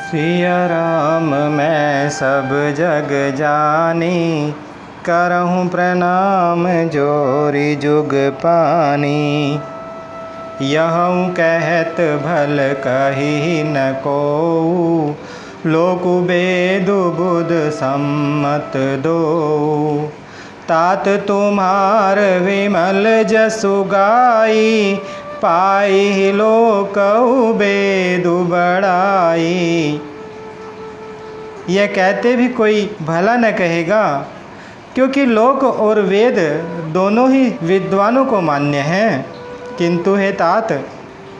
सिया राम मैं सब जग जानी, करहूँ प्रणाम जोरी जुग पानी। यहूँ कहत भल कही न कोऊ, लोक बेदु बुध सम्मत दो। तात तुम्हार विमल जसु गाई, पाई लोकऊ बेदु बड़ाई। यह कहते भी कोई भला न कहेगा, क्योंकि लोक और वेद दोनों ही विद्वानों को मान्य हैं। किंतु हे तात,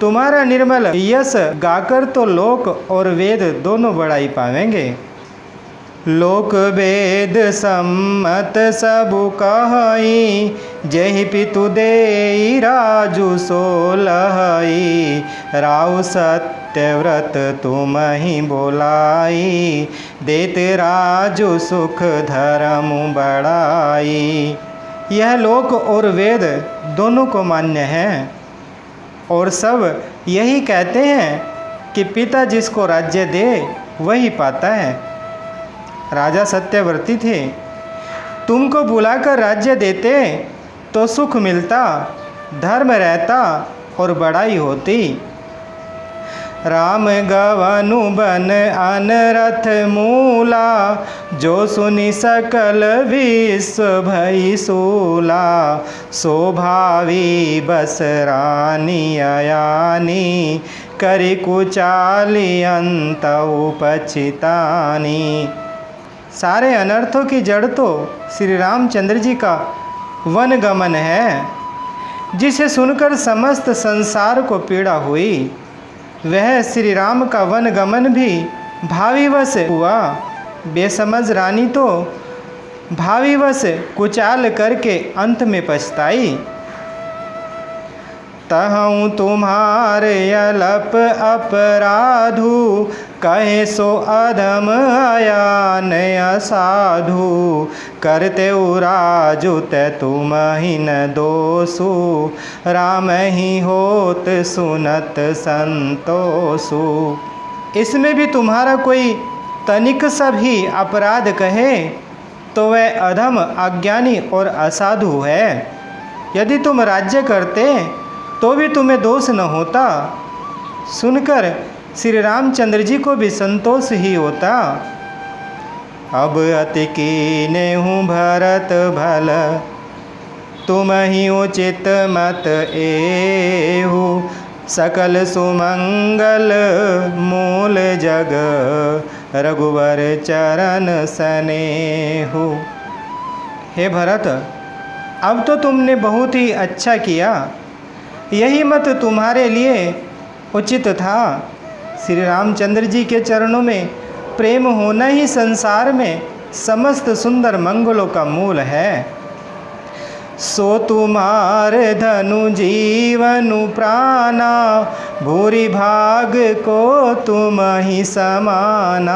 तुम्हारा निर्मल यश गाकर तो लोक और वेद दोनों बड़ाई पावेंगे। लोक वेद सम्मत सबु कहई, जहि पितु देई राजु सोलहई। राउ सत्यव्रत तुम ही बोलाई, देत राजु सुख धर्म बढ़ाई। यह लोक और वेद दोनों को मान्य है और सब यही कहते हैं कि पिता जिसको राज्य दे वही पाता है। राजा सत्यव्रती थे, तुमको बुलाकर राज्य देते तो सुख मिलता, धर्म रहता और बड़ाई होती। राम गवनु बन अनरथ मूला, जो सुनि सकल विश्व भई सूला। शोभावी बस रानी अयानी, करि कुचाली अंतउ पछितानी। सारे अनर्थों की जड़ तो श्री रामचंद्र जी का वन गमन है, जिसे सुनकर समस्त संसार को पीड़ा हुई। वह श्री राम का वन गमन भी भावीवश हुआ। बेसमझ रानी तो भावीवश कुचाल करके अंत में पछताई। तहु तुम्हारे अलप अपराधु, कहे सो अधम अयान असाधु। करते राजु ते तुम ही न दोषु, राम ही होत सुनत संतोषु। इसमें भी तुम्हारा कोई तनिक सा भी अपराध कहे तो वह अधम, अज्ञानी और असाधु है। यदि तुम राज्य करते तो भी तुम्हें दोष न होता, सुनकर श्री रामचंद्र जी को भी संतोष ही होता। अब अति कीने हूँ भरत भल, तुम ही उचित मत एहु। सकल सुमंगल मूल जग, रघुवर चरण सनेहु। हे भरत, अब तो तुमने बहुत ही अच्छा किया, यही मत तुम्हारे लिए उचित था। श्री रामचंद्र जी के चरणों में प्रेम होना ही संसार में समस्त सुंदर मंगलों का मूल है। सो तुम्हारे धनु जीवनु प्राणा, भूरि भाग को तुम ही समाना।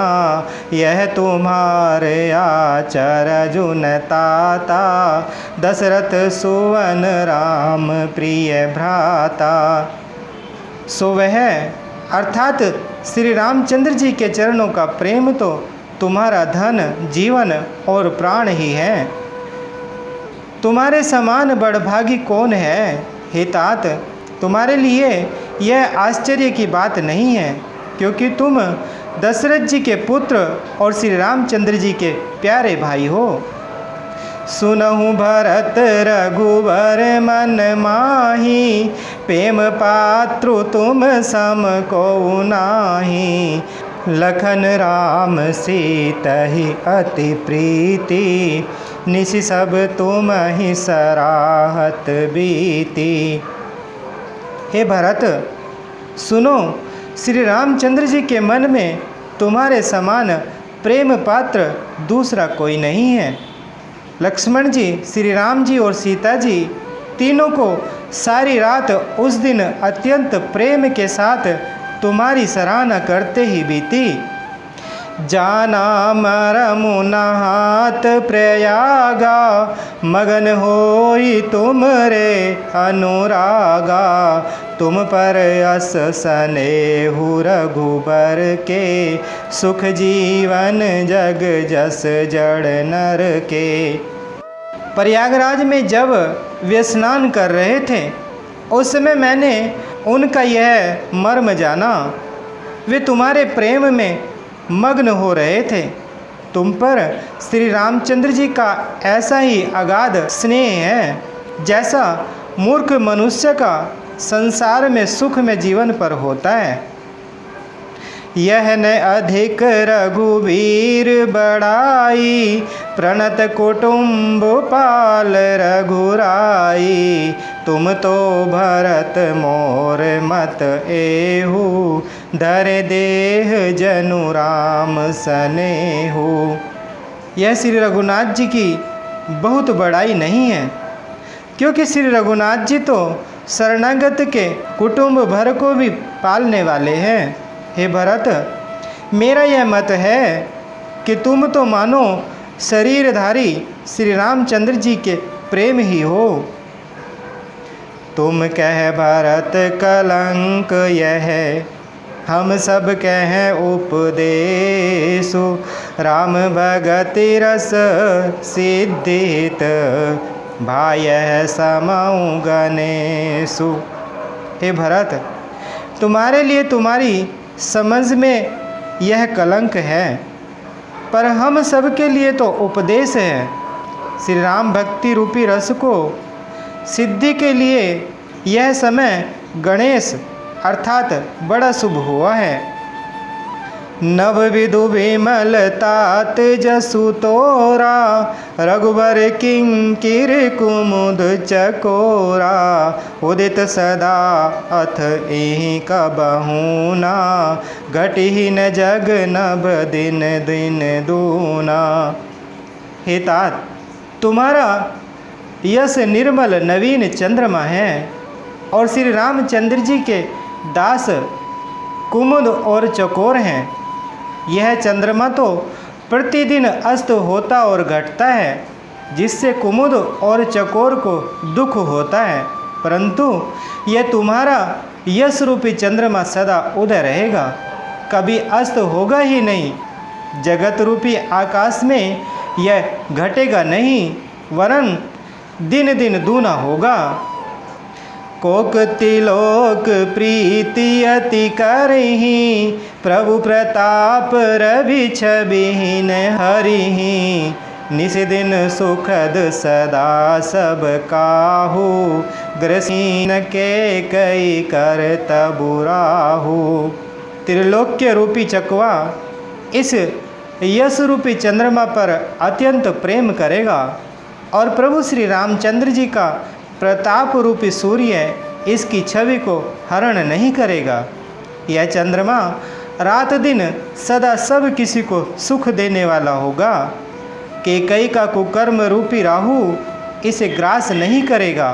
यह तुम्हारे आचरजुन ताता, दशरथ सुवन राम प्रिय भ्राता। सो वह अर्थात श्री रामचंद्र जी के चरणों का प्रेम तो तुम्हारा धन, जीवन और प्राण ही है। तुम्हारे समान बड़भागी कौन है? हे तात, तुम्हारे लिए यह आश्चर्य की बात नहीं है, क्योंकि तुम दशरथ जी के पुत्र और श्री रामचंद्र जी के प्यारे भाई हो। सुनहु भरत रघुवर मन माही, प्रेम पात्रु तुम सम को नाही। लखन राम सीतहि अति प्रीति, निशि सब तुम ही सराहत बीती। हे भरत, सुनो, श्री रामचंद्र जी के मन में तुम्हारे समान प्रेम पात्र दूसरा कोई नहीं है। लक्ष्मण जी, श्री राम जी और सीता जी तीनों को सारी रात उस दिन अत्यंत प्रेम के साथ तुम्हारी सराहना करते ही बीती। जाना मरमु नहात प्रयागा, मगन होई तुम रे अनुरागा। तुम पर अस स्नेहु रघुबर के, सुख जीवन जग जस जड़ नर के। प्रयागराज में जब वे स्नान कर रहे थे उस समय मैंने उनका यह मर्म जाना। वे तुम्हारे प्रेम में मग्न हो रहे थे। तुम पर श्री रामचंद्र जी का ऐसा ही अगाध स्नेह है जैसा मूर्ख मनुष्य का संसार में सुख में जीवन पर होता है। यह न अधिक रघुवीर बड़ाई, प्रणत कुटुंब पाल रघुराई। तुम तो भरत मोर मत एहू, धरे देह जनु राम सनेहू। यह श्री रघुनाथ जी की बहुत बड़ाई नहीं है, क्योंकि श्री रघुनाथ जी तो शरणागत के कुटुंब भर को भी पालने वाले हैं। हे भरत, मेरा यह मत है कि तुम तो मानो शरीरधारी श्री रामचंद्र जी के प्रेम ही हो। तुम कह भरत कलंक यह, हम सब कह उपदेशु। राम भगति रस सिद्धित, भाय समऊ गणेशु। हे भरत, तुम्हारे लिए तुम्हारी समझ में यह कलंक है, पर हम सब के लिए तो उपदेश है। श्री राम भक्ति रूपी रस को सिद्धि के लिए यह समय गणेश अर्थात बड़ा शुभ हुआ है। नव विदु विमल तात जसु तोरा, रघुबर किंकिर कुमुद चकोरा। उदित सदा अथ एहि कबहूना, घटिहि न जग नभ दिन दिन दूना। हे तात, तुम्हारा यश निर्मल नवीन चंद्रमा है और श्री रामचंद्र जी के दास कुमुद और चकोर हैं। यह चंद्रमा तो प्रतिदिन अस्त होता और घटता है, जिससे कुमुद और चकोर को दुख होता है, परंतु यह तुम्हारा यश रूपी चंद्रमा सदा उदय रहेगा, कभी अस्त होगा ही नहीं। जगत रूपी आकाश में यह घटेगा नहीं, वरन दिन दिन दूना होगा। कोक तिलोक प्रीति अति करही, प्रभु प्रताप रवि छबिहीन हरिही। निस दिन सुखद सदा सब काहू, ग्रसीन के कई कर तबुराहू। त्रिलोक्य रूपी चकवा इस यश रूपी चंद्रमा पर अत्यंत प्रेम करेगा और प्रभु श्री रामचंद्र जी का प्रताप रूपी सूर्य इसकी छवि को हरण नहीं करेगा। यह चंद्रमा रात दिन सदा सब किसी को सुख देने वाला होगा। कैकेयी का कुकर्म रूपी राहु इसे ग्रास नहीं करेगा।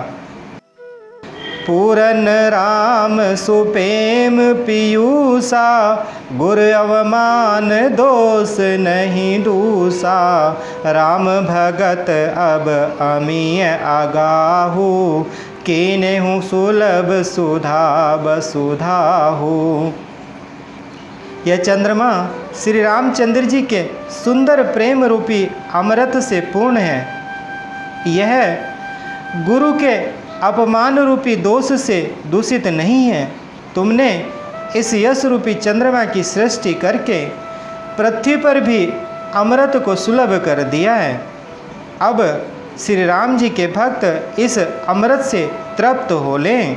पूरन राम सुपेम पीयूषा, गुर अवमान दोष नहीं दूसा। राम भगत अब अमीय आगाहू, कीन्हु सुलभ सुधा बसुधाहू। यह चंद्रमा श्री रामचंद्र जी के सुंदर प्रेम रूपी अमृत से पूर्ण है। यह गुरु के अपमान रूपी दोष से दूषित नहीं है। तुमने इस यश रूपी चंद्रमा की सृष्टि करके पृथ्वी पर भी अमृत को सुलभ कर दिया है। अब श्री राम जी के भक्त इस अमृत से तृप्त हो लें।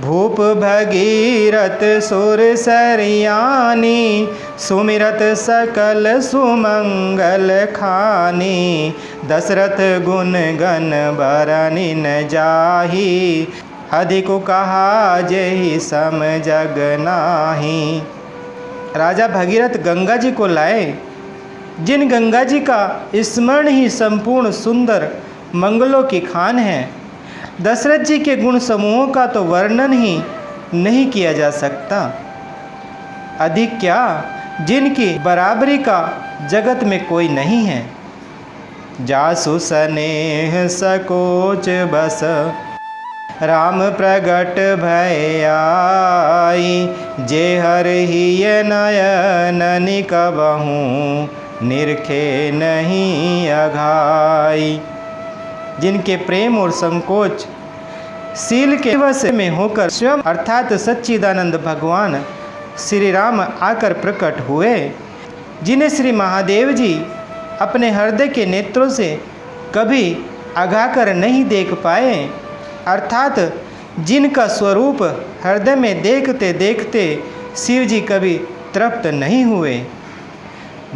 भूप भगीरथ सुर सरियानी, सुमिरत सकल सुमंगल खानी। दशरथ गुण गण बरनि न जाही, अधिक कहा जेहि सम जग नाही। राजा भगीरथ गंगा जी को लाए, जिन गंगा जी का स्मरण ही संपूर्ण सुंदर मंगलों की खान है। दशरथ जी के गुण समूहों का तो वर्णन ही नहीं किया जा सकता। अधिक क्या, जिनकी बराबरी का जगत में कोई नहीं है। जासु सनेह सकोच बस राम प्रगट भय आई, जे हर हिय नयन निकबहूँ निरखे नहीं अघाई। जिनके प्रेम और संकोच शील के वश में होकर स्वयं अर्थात सच्चिदानंद भगवान श्री राम आकर प्रकट हुए, जिन्हें श्री महादेव जी अपने हृदय के नेत्रों से कभी अघाकर नहीं देख पाए, अर्थात जिनका स्वरूप हृदय में देखते देखते शिव जी कभी तृप्त नहीं हुए।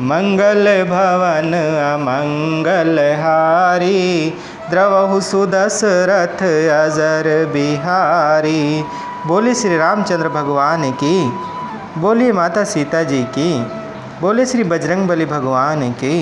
मंगल भवन अमंगल हारी, द्रवहु सुदशरथ अजर बिहारी। बोले श्री रामचंद्र भगवान की, बोलिए माता सीता जी की, बोले श्री बजरंगबली भगवान की।